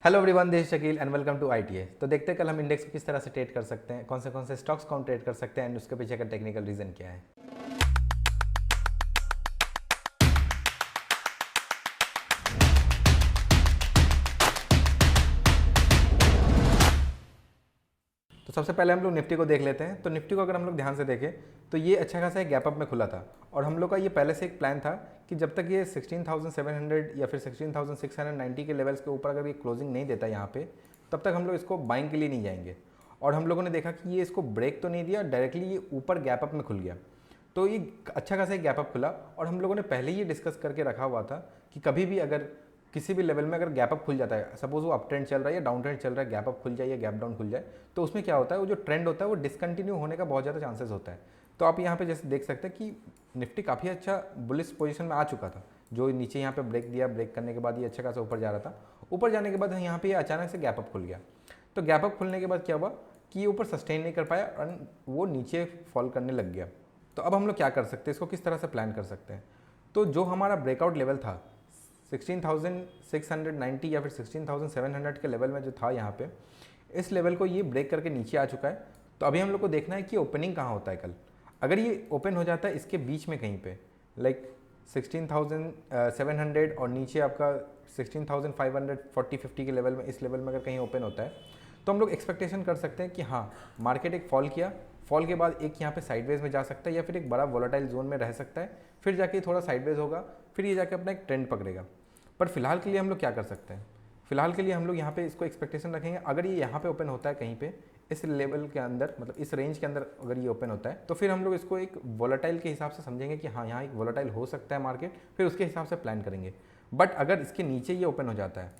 Hello everyone, this is Shakeel and welcome to ITA। तो देखते हैं कल हम इंडेक्स को किस तरह से ट्रेड कर सकते हैं, कौन से स्टॉक्स को हम ट्रेड कर सकते हैं एंड उसके पीछे का टेक्निकल रीजन क्या है। तो सबसे पहले हम लोग निफ्टी को देख लेते हैं। तो निफ्टी को अगर हम लोग ध्यान से देखें तो ये अच्छा खासा एक गैप अप में खुला था और हम लोग का ये पहले से एक प्लान था कि जब तक ये 16,700 या फिर 16,690 के लेवल्स के ऊपर अगर ये क्लोजिंग नहीं देता यहाँ पे, तब तक हम लोग इसको बाइंग के लिए नहीं जाएंगे। और हम लोगों ने देखा कि ये इसको ब्रेक तो नहीं दिया, डायरेक्टली ये ऊपर गैप अप में खुल गया। तो ये अच्छा खासा एक गैप अप खुला और हम लोगों ने पहले ही डिस्कस करके रखा हुआ था कि कभी भी अगर किसी भी लेवल में अगर गैप अप खुल जाता है, सपोज वो अप ट्रेंड चल रहा है या डाउन ट्रेंड चल रहा है, गैप अप खुल जाए या गैप डाउन खुल जाए, तो उसमें क्या होता है, वो जो ट्रेंड होता है वो डिसकंटिन्यू होने का बहुत ज़्यादा चांसेस होता है। तो आप यहाँ पे जैसे देख सकते हैं कि निफ्टी काफ़ी अच्छा बुलिश पोजीशन में आ चुका था, जो नीचे यहाँ पे ब्रेक दिया, ब्रेक करने के बाद ये अच्छा खासा ऊपर जा रहा था। ऊपर जाने के बाद यहाँ पे ये अचानक से गैप अप खुल गया। तो गैप अप खुलने के बाद क्या हुआ कि ये ऊपर सस्टेन नहीं कर पाया और वो नीचे फॉल करने लग गया। तो अब हम लोग क्या कर सकते हैं, इसको किस तरह से प्लान कर सकते हैं। तो जो हमारा ब्रेकआउट लेवल था 16,690 या फिर 16,700 के लेवल में जो था यहाँ पे, इस लेवल को ये ब्रेक करके नीचे आ चुका है। तो अभी हम लोग को देखना है कि ओपनिंग कहाँ होता है कल। अगर ये ओपन हो जाता है इसके बीच में कहीं पे, लाइक 16,700 और नीचे आपका 16,540-50 के लेवल में, इस लेवल में अगर कहीं ओपन होता है तो हम लोग एक्सपेक्टेशन कर सकते हैं कि हाँ, मार्केट एक फॉल किया, फॉल के बाद एक यहाँ पे साइडवेज में जा सकता है या फिर एक बड़ा वोलेटाइल जोन में रह सकता है, फिर जाके थोड़ा साइडवेज होगा, फिर ये जाके अपना एक ट्रेंड पकड़ेगा। पर फिलहाल के लिए हम लोग क्या कर सकते हैं, फिलहाल के लिए हम लोग यहाँ पे इसको एक्सपेक्टेशन रखेंगे, अगर ये यहाँ पे ओपन होता है कहीं पे इस लेवल के अंदर, मतलब इस रेंज के अंदर अगर ये ओपन होता है, तो फिर हम लोग इसको एक वोलेटाइल के हिसाब से समझेंगे कि हाँ, यहाँ एक वोलेटाइल हो सकता है मार्केट, फिर उसके हिसाब से प्लान करेंगे। बट अगर इसके नीचे ये ओपन हो जाता है,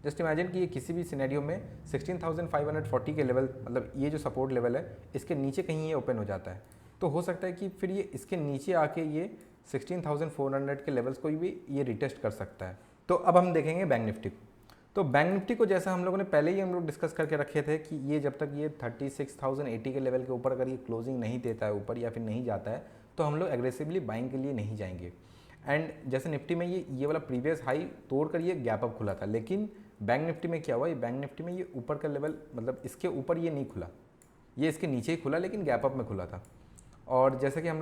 जस्ट इमेजिन कि ये किसी भी सिनेरियो में 16,540 के लेवल, मतलब ये जो सपोर्ट लेवल है, इसके नीचे कहीं ये ओपन हो जाता है, तो हो सकता है कि फिर ये इसके नीचे आके ये 16,400 के लेवल्स को भी ये रिटेस्ट कर सकता है। तो अब हम देखेंगे बैंक निफ्टी को। तो बैंक निफ्टी को जैसा हम लोगों ने पहले ही हम लोग डिस्कस करके रखे थे कि ये जब तक ये 36,080 के लेवल के ऊपर अगर ये क्लोजिंग नहीं देता है ऊपर या फिर नहीं जाता है, तो हम लोग एग्रेसिवली बाइंग के लिए नहीं जाएंगे। एंड जैसे निफ्टी में ये वाला प्रीवियस हाई तोड़कर ये गैप अप खुला था, लेकिन बैंक निफ्टी में क्या हुआ, ये बैंक निफ्टी में ये ऊपर का लेवल, मतलब इसके ऊपर ये नहीं खुला, ये इसके नीचे ही खुला, लेकिन गैप अप में खुला था। और जैसे कि हम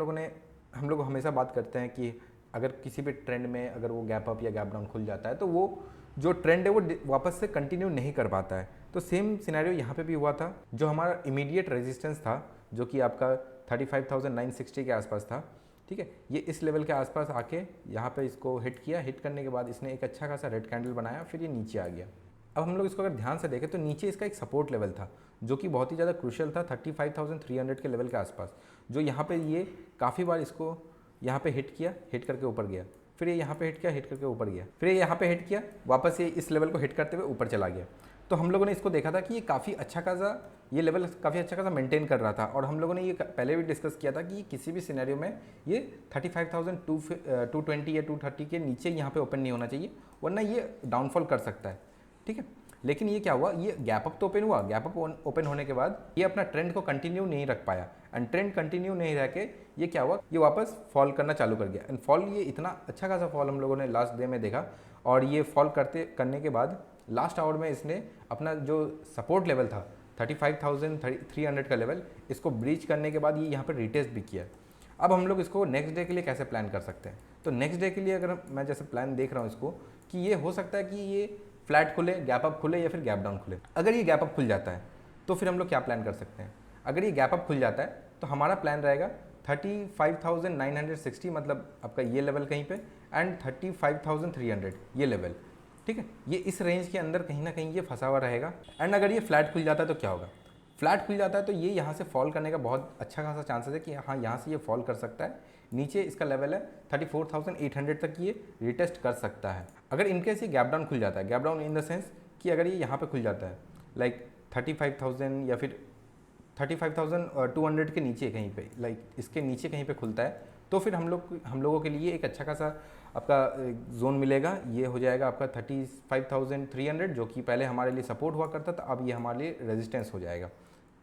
लोग हमेशा बात करते हैं कि अगर किसी भी ट्रेंड में अगर वो गैप अप या गैप डाउन खुल जाता है तो वो जो ट्रेंड है वो वापस से कंटिन्यू नहीं कर पाता है। तो सेम सिनेरियो यहाँ पे भी हुआ था। जो हमारा इमीडिएट रेजिस्टेंस था, जो कि आपका 35,960 के आसपास था, ठीक है, ये इस लेवल के आसपास आके यहाँ पे इसको हिट किया। हिट करने के बाद इसने एक अच्छा खासा रेड कैंडल बनाया, फिर ये नीचे आ गया। अब हम लोग इसको अगर ध्यान से देखें तो नीचे इसका एक सपोर्ट लेवल था जो कि बहुत ही ज़्यादा क्रूशियल था, 35,300 के लेवल के आसपास, जो यहाँ पे ये काफ़ी बार इसको यहाँ पे हिट किया, हिट करके ऊपर गया, फिर ये यहाँ पे हिट किया, हिट करके ऊपर गया, फिर ये यहाँ पे हिट किया, वापस ये इस लेवल को हिट करते हुए ऊपर चला गया। तो हम लोगों ने इसको देखा था कि ये काफ़ी अच्छा खासा, ये लेवल काफ़ी अच्छा खासा मेंटेन कर रहा था। और हम लोगों ने ये पहले भी डिस्कस किया था कि किसी भी सिनेरियो में ये 35,220 या 230 के नीचे यहाँ पे ओपन नहीं होना चाहिए, वरना ये डाउनफॉल कर सकता है, ठीक है। लेकिन ये क्या हुआ, ये गैप अप तो ओपन हुआ, गैप अप ओपन होने के बाद ये अपना ट्रेंड को कंटिन्यू नहीं रख पाया, एंड ट्रेंड कंटिन्यू नहीं रह के ये क्या हुआ, ये वापस फॉल करना चालू कर गया। एंड फॉल, ये इतना अच्छा खासा फॉल हम लोगों ने लास्ट डे में देखा। और ये फॉल करने के बाद लास्ट आवर में इसने अपना जो सपोर्ट लेवल था 35,300 का लेवल, इसको ब्रीच करने के बाद ये यहाँ पर रिटेस्ट भी किया। अब हम लोग इसको नेक्स्ट डे के लिए कैसे प्लान कर सकते हैं। तो नेक्स्ट डे के लिए अगर मैं जैसे प्लान देख रहा हूँ इसको, कि ये हो सकता है कि ये फ्लैट खुले, गैप अप खुले या फिर गैप डाउन खुले। अगर ये गैप अप खुल जाता है तो फिर हम लोग क्या प्लान कर सकते हैं। अगर ये गैप अप खुल जाता है तो हमारा प्लान रहेगा 35,960, मतलब आपका ये लेवल कहीं पे, एंड 35,300 ये लेवल, ठीक है। ये इस रेंज के अंदर कहीं ना कहीं ये फंसा हुआ रहेगा। एंड अगर ये फ्लैट खुल जाता है तो क्या होगा, फ्लैट खुल जाता है तो ये यहाँ से फॉल करने का बहुत अच्छा खासा चांसेस है कि हाँ, यहाँ से ये फॉल कर सकता है। नीचे इसका लेवल है 34,800 तक ये रिटेस्ट कर सकता है। अगर इनकेस ये गैप डाउन खुल जाता है, gap down in the sense कि अगर ये यहाँ पे खुल जाता है लाइक 35,000 या फिर 35,200 के नीचे कहीं पे, लाइक इसके नीचे कहीं पे खुलता है, तो फिर हम लोगों के लिए एक अच्छा खासा आपका जोन मिलेगा। ये हो जाएगा आपका 35,300, जो कि पहले हमारे लिए सपोर्ट हुआ करता था, अब ये हमारे लिए रेजिस्टेंस हो जाएगा,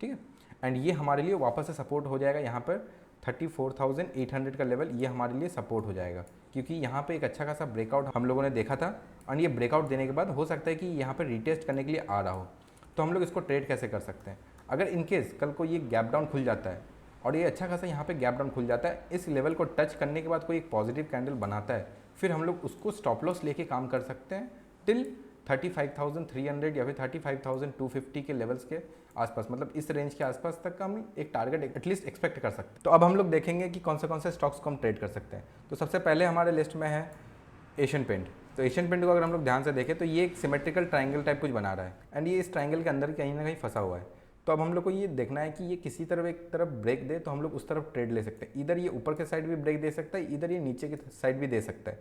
ठीक है। एंड ये हमारे लिए वापस से सपोर्ट हो जाएगा, यहाँ पर 34,800 का लेवल ये हमारे लिए सपोर्ट हो जाएगा, क्योंकि यहाँ पे एक अच्छा खासा ब्रेकआउट हम लोगों ने देखा था और ये ब्रेकआउट देने के बाद हो सकता है कि यहाँ पर रीटेस्ट करने के लिए आ रहा हो, तो हम लोग इसको ट्रेड कैसे कर सकते हैं। अगर इनकेस कल को ये गैप डाउन खुल जाता है और ये अच्छा खासा यहाँ पे गैप डाउन खुल जाता है, इस लेवल को टच करने के बाद कोई एक पॉजिटिव कैंडल बनाता है, फिर हम लोग उसको स्टॉप लॉस लेके काम कर सकते हैं टिल 35,300 या फिर 35,250 के लेवल्स के आसपास, मतलब इस रेंज के आसपास तक का हम एक टारगेट एटलीस्ट एक्सपेक्ट कर सकते हैं। तो अब हम लोग देखेंगे कि कौन से स्टॉक्स को हम ट्रेड कर सकते हैं। तो सबसे पहले हमारे लिस्ट में है एशियन पेंट। तो एशियन पेंट को अगर हम लोग ध्यान से देखें तो ये एक सिमेट्रिकल ट्राइंगल टाइप कुछ बना रहा है एंड ये इस ट्राइंगल के अंदर कहीं ना कहीं फंसा हुआ है। तो अब हम लोग को ये देखना है कि ये किसी तरफ एक तरफ ब्रेक दे तो हम लोग उस तरफ ट्रेड ले सकते हैं। इधर ये ऊपर के साइड भी ब्रेक दे सकता है, इधर ये नीचे की साइड भी दे सकता है,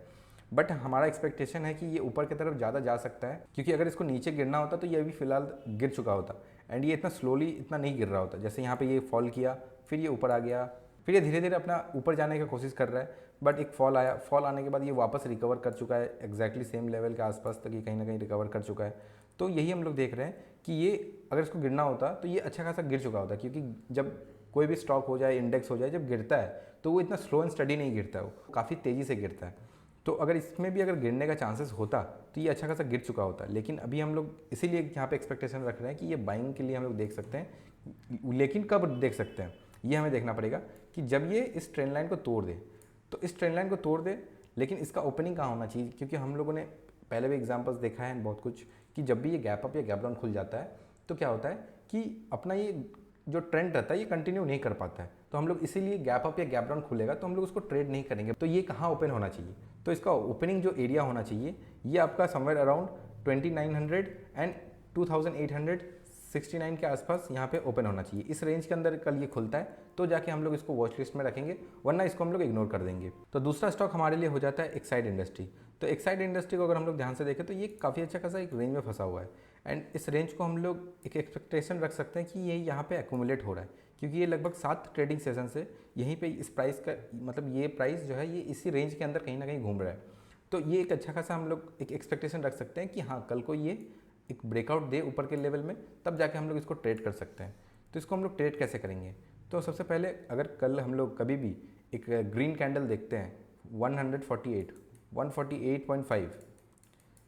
बट हमारा एक्सपेक्टेशन है कि ये ऊपर की तरफ ज़्यादा जा सकता है, क्योंकि अगर इसको नीचे गिरना होता तो ये अभी फिलहाल गिर चुका होता एंड ये इतना स्लोली इतना नहीं गिर रहा होता। जैसे यहाँ पे ये फॉल किया, फिर ये ऊपर आ गया, फिर ये धीरे धीरे अपना ऊपर जाने की कोशिश कर रहा है, बट एक फॉल आया, फॉल आने के बाद ये वापस रिकवर कर चुका है एग्जैक्टली सेम लेवल के आसपास तक, ये कहीं ना कहीं रिकवर कर चुका है। तो यही हम लोग देख रहे हैं कि ये अगर इसको गिरना होता तो ये अच्छा खासा गिर चुका होता, क्योंकि जब कोई भी स्टॉक हो जाए, इंडेक्स हो जाए, जब गिरता है तो वो इतना स्लो एंड स्टडी नहीं गिरता है, वो काफ़ी तेज़ी से गिरता है। तो अगर इसमें भी अगर गिरने का चांसेस होता तो ये अच्छा खासा गिर चुका होता, लेकिन अभी हम लोग इसीलिए यहाँ पे एक्सपेक्टेशन रख रहे हैं कि ये बाइंग के लिए हम लोग देख सकते हैं। लेकिन कब देख सकते हैं ये हमें देखना पड़ेगा कि जब ये इस ट्रेंड लाइन को तोड़ दे, तो इस ट्रेंड लाइन को तोड़ दे, लेकिन इसका ओपनिंग कहाँ होना चाहिए, क्योंकि हम लोगों ने पहले भी एग्जांपल्स देखा है बहुत कुछ कि जब भी ये गैप अप या गैप डाउन खुल जाता है तो क्या होता है कि अपना ये जो ट्रेंड रहता है ये कंटिन्यू नहीं कर पाता है। तो हम लोग इसीलिए गैप अप या गैप डाउन खुलेगा तो हम लोग उसको ट्रेड नहीं करेंगे। तो ये कहाँ ओपन होना चाहिए, तो इसका ओपनिंग जो एरिया होना चाहिए ये आपका समवेयर अराउंड 2900 एंड 2869 के आसपास यहाँ पे ओपन होना चाहिए। इस रेंज के अंदर कल ये खुलता है तो जाके हम लोग इसको वॉच लिस्ट में रखेंगे, वरना इसको हम लोग इग्नोर कर देंगे। तो दूसरा स्टॉक हमारे लिए हो जाता है एक्साइड इंडस्ट्री। तो एक्साइड इंडस्ट्री को अगर हम लोग ध्यान से देखें तो ये काफ़ी अच्छा खासा एक रेंज में फंसा हुआ है एंड इस रेंज को हम लोग एक एक्सपेक्टेशन रख सकते हैं कि ये यहाँ पे एक्यूमुलेट हो रहा है, क्योंकि ये लगभग 7 ट्रेडिंग सेशन से यहीं पे इस प्राइस का मतलब ये प्राइस जो है ये इसी रेंज के अंदर कहीं ना कहीं घूम रहा है। तो ये एक अच्छा खासा हम लोग एक एक्सपेक्टेशन रख सकते हैं कि हाँ कल को ये एक ब्रेकआउट दे ऊपर के लेवल में, तब जाके हम लोग इसको ट्रेड कर सकते हैं। तो इसको हम लोग ट्रेड कैसे करेंगे, तो सबसे पहले अगर कल हम लोग कभी भी एक ग्रीन कैंडल देखते हैं 148.5,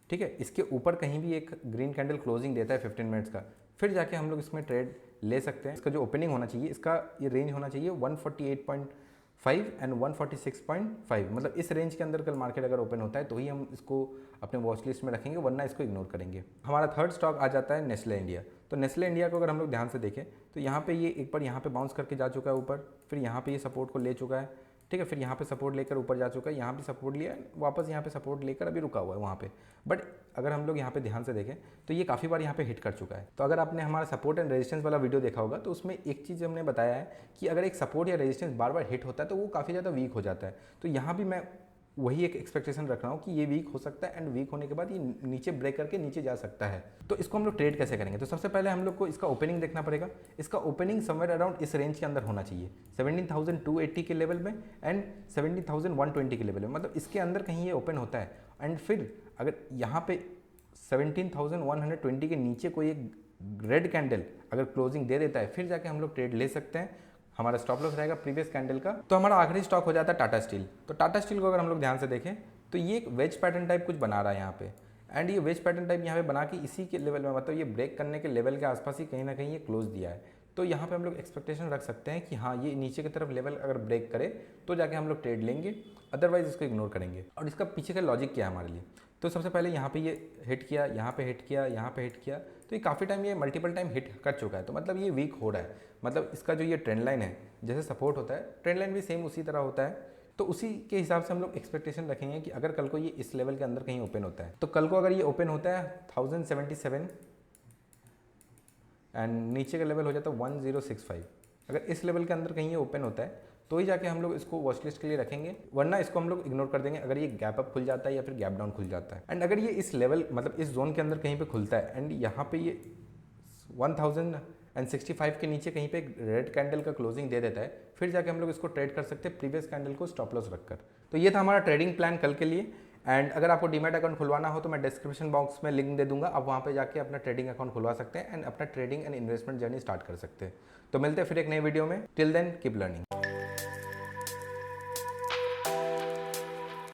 ठीक है, इसके ऊपर कहीं भी एक ग्रीन कैंडल क्लोजिंग देता है 15 मिनट्स का, फिर जाके हम लोग इसमें ट्रेड ले सकते हैं। इसका जो ओपनिंग होना चाहिए, इसका ये रेंज होना चाहिए 148.5 एंड 146.5, मतलब इस रेंज के अंदर कल मार्केट अगर ओपन होता है तो ही हम इसको अपने वॉच लिस्ट में रखेंगे, वरना इसको इग्नोर करेंगे। हमारा थर्ड स्टॉक आ जाता है नेस्ले इंडिया। तो नेस्ले इंडिया को अगर हम लोग ध्यान से देखें तो यहाँ पे ये एक बार यहाँ पे बाउंस करके जा चुका है ऊपर, फिर यहाँ पे ये सपोर्ट को ले चुका है, ठीक है, फिर यहाँ पे सपोर्ट लेकर ऊपर जा चुका है, यहाँ पे सपोर्ट लिया, वापस यहाँ पे सपोर्ट लेकर अभी रुका हुआ है वहाँ पे। बट अगर हम लोग यहाँ पे ध्यान से देखें तो ये काफ़ी बार यहाँ पे हिट कर चुका है। तो अगर आपने हमारा सपोर्ट एंड रेजिस्टेंस वाला वीडियो देखा होगा तो उसमें एक चीज़ हमने बताया है कि अगर एक सपोर्ट या रेजिस्टेंस बार बार हिट होता है तो वो काफ़ी ज़्यादा वीक हो जाता है। तो यहाँ भी मैं वही एक एक्सपेक्टेशन रख रहा हूँ कि ये वीक हो सकता है एंड वीक होने के बाद ये नीचे ब्रेक करके नीचे जा सकता है। तो इसको हम लोग ट्रेड कैसे करेंगे, तो सबसे पहले हम लोग को इसका ओपनिंग देखना पड़ेगा। इसका ओपनिंग समवेयर अराउंड इस रेंज के अंदर होना चाहिए, 17,280 के लेवल में एंड 17,120 के लेवल में, मतलब इसके अंदर कहीं ये ओपन होता है। एंड फिर अगर यहाँ पे 17,120 के नीचे कोई एक रेड कैंडल अगर क्लोजिंग दे देता है, फिर जाके हम लोग ट्रेड ले सकते हैं। हमारा स्टॉप लॉस रहेगा प्रीवियस कैंडल का। तो हमारा आखिरी स्टॉक हो जाता है टाटा स्टील। तो टाटा स्टील को अगर हम लोग ध्यान से देखें तो ये एक वेज पैटर्न टाइप कुछ बना रहा है यहाँ पे, एंड ये वेज पैटर्न टाइप यहाँ पे बना के इसी के लेवल में, मतलब ये ब्रेक करने के लेवल के आसपास ही कहीं ना कहीं ये क्लोज दिया है। तो यहाँ पे हम लोग एक्सपेक्टेशन रख सकते हैं कि हाँ ये नीचे की तरफ लेवल अगर ब्रेक करे तो जाके हम लोग ट्रेड लेंगे, अदरवाइज इसको इग्नोर करेंगे। और इसका पीछे का लॉजिक क्या है हमारे लिए, तो सबसे पहले यहाँ पे ये हिट किया, यहाँ पे हिट किया, यहाँ पे हिट किया, तो ये काफ़ी टाइम ये मल्टीपल टाइम हिट कर चुका है। तो मतलब ये वीक हो रहा है, मतलब इसका जो ये ट्रेंड लाइन है जैसे सपोर्ट होता है, ट्रेंड लाइन भी सेम उसी तरह होता है। तो उसी के हिसाब से हम लोग एक्सपेक्टेशन रखेंगे कि अगर कल को ये इस लेवल के अंदर कहीं ओपन होता है, तो कल को अगर ये ओपन होता है 1077 एंड नीचे का लेवल हो जाता है 1065, अगर इस लेवल के अंदर कहीं ये ओपन होता है तो ही जाके हम लोग इसको वॉच लिस्ट के लिए रखेंगे, वरना इसको हम लोग इग्नोर कर देंगे अगर ये गैप अप खुल जाता है या फिर गैप डाउन खुल जाता है। एंड अगर ये इस लेवल मतलब इस जोन के अंदर कहीं पे खुलता है एंड यहाँ पे ये 1065 के नीचे कहीं पे रेड कैंडल का क्लोजिंग दे देता है, फिर जाके हम लोग इसको ट्रेड कर सकते हैं प्रीवियस कैंडल को स्टॉप लॉस रखकर। तो ये था हमारा ट्रेडिंग प्लान कल के लिए। एंड अगर आपको डीमैट अकाउंट खुलवाना हो तो मैं डिस्क्रिप्शन बॉक्स में लिंक दे दूंगा, आप वहाँ पे जाके अपना ट्रेडिंग अकाउंट खुलवा सकते हैं एंड अपना trading and investment journey start कर सकते हैं। तो मिलते हैं फिर एक नई वीडियो में, टिल देन कीप लर्निंग।